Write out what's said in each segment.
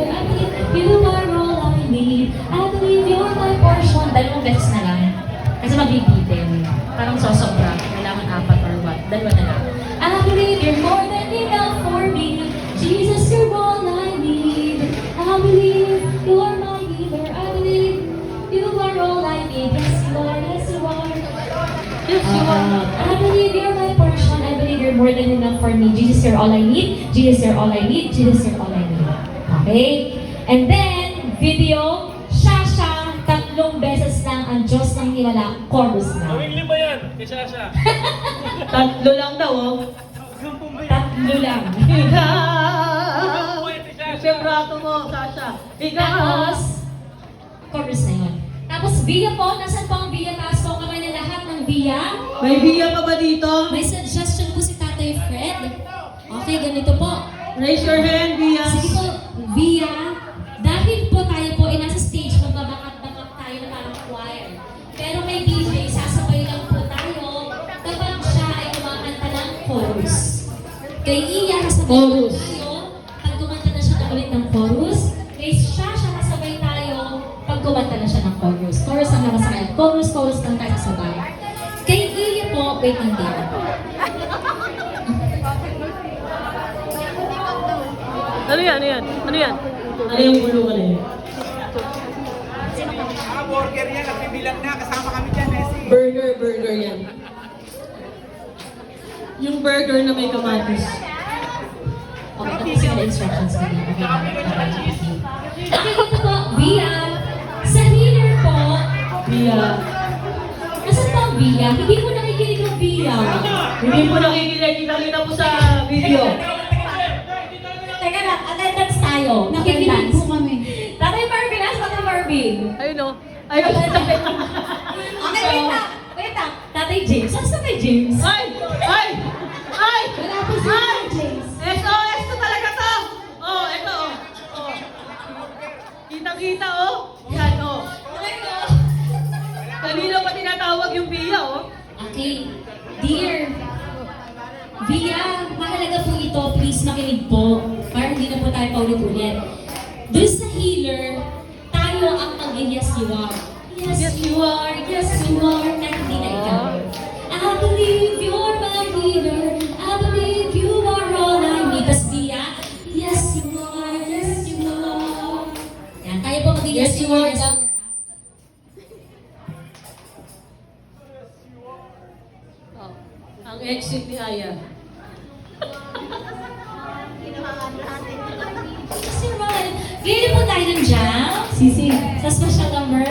leader. I believe you are all I need. I believe you're my portion. Dalawang beses na lang. Kasi mabibitin. Parang sosobra. Kailangan apat or what. Dalawa na lang. I believe you're more than enough for me. Jesus, you're all I need. I believe you're my healer. I believe you are all I need. Yes, you are. Yes, you are. Yes, you are. I believe you're my portion. I believe you're more than enough for me. Jesus, you're all I need. Jesus, you're all I need. Jesus, you're all I need. Okay? And then, video, Shasha, 3 beses lang ang Diyos ng Himala, chorus na. Gawing 5 yan, kay Sasha. 3 lang daw, oh. 3 lang. Vibrato mo, Sasha. Tapos, chorus na yun. Tapos, Via po, nasan po ang Via? Taas po kamay na lahat ng Via. May biya pa ba dito? May suggestion po si Tatay Fred. Okay, ganito po. Raise your hand, Bia. Sige po, Via, dahil po tayo po ay nasa stage, magbabakat-bakat tayo na parang choir. Pero may DJ, sasabay lang po tayo kapag siya ay kumakanta ng chorus. Kay Iya, kasabay Chorus. tayo pag kumanta na siya ulit ng chorus. Kay Shasha, kasabay tayo pag kumanta na siya ng chorus. Chorus ang nakasakaya. Chorus lang tayo kasabay. Kay Iya po, wait lang din. Ano yan? Ano yan? Ano yan? Ano yung bulungan eh? Burger yan, nagbibilang na, kasama kami dyan, Messi. Burger yan. Yung burger na may kamatis. Okay, tapos yung instructions ko din. Okay, dito po, Via. Sa healer po, Bia. nasan po ang Via? Hindi po nakikinig ang Via. Hindi po nakikinig. Kita po sa video. Teka lang, attendance tayo. Nakikinig po kami. Tatay Marvin, nasa Tatay Marvin? Ayun o. Ayun. Okay, wait lang. Wait lang. Tatay James. Saan sa Tatay James? Ay! Ay! Ay! Wala po si Ay! James. SOS to talaga to! Oh, ito oh. Oh. Kitang-kita oh. Yan oh. Kanino pa tinatawag yung Bia oh. Okay. Dear Via, mahalaga po ito. Please makinig po. Para hindi na po tayo paulit-ulit. Doon sa healer, tayo ang mag-yes you are. Yes you are, yes you are. Kahit hindi na ikaw. I believe you're my healer. I believe you are all I need. Tas Via, yes you are, yes you are. Yan, tayo po mag-yes you are. Yes, you are. Oh. Ang exit ni Aya. Kasi naman, ganyan po tayo ng jam. Sisi. Sa special number.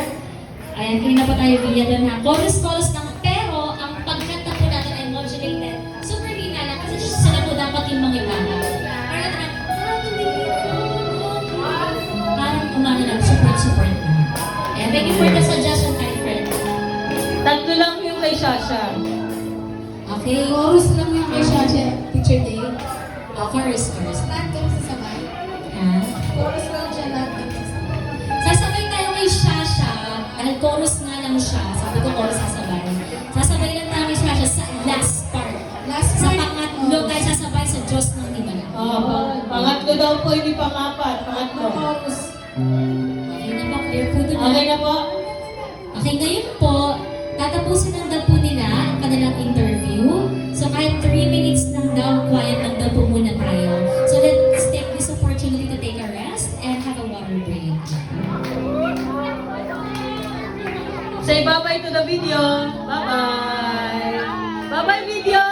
Ayan, kanina pa tayo Via doon ha. Chorus lang. Pero, ang pagkanta po natin ay modulated. Super hina lang. Kasi just sila po dapat yung mga ibaha. Parang umano lang. Support lang. Ayan, thank you for the suggestion, my friend. 3 lang yung kay Sasha. Okay. Chorus lang yung kay Shasha, Teacher Dave. Chorus. Lahat kami sasabay. Ha? Chorus lang siya, lahat kami sasabay. Sasabay tayo kay Shasha. Dahil chorus nga lang siya. Sabi ko chorus sasabay. Sasabay lang tayo kay Shasha sa last part. Last Sa part. pangatlo tayo sasabay sa Diyos ng Himala. Pangatlo daw po, hindi pang-apat. Pangatlo. Chorus. Okay na po, clear po doon. Okay na po? Okay, ngayon po, tatapusin lang daw po nila ang kanilang interview. So kahit 3 minutes lang daw, quiet lang daw po muna tayo. So let's take this opportunity to take a rest and have a water break. Say bye-bye to the video. Bye-bye. Bye-bye video.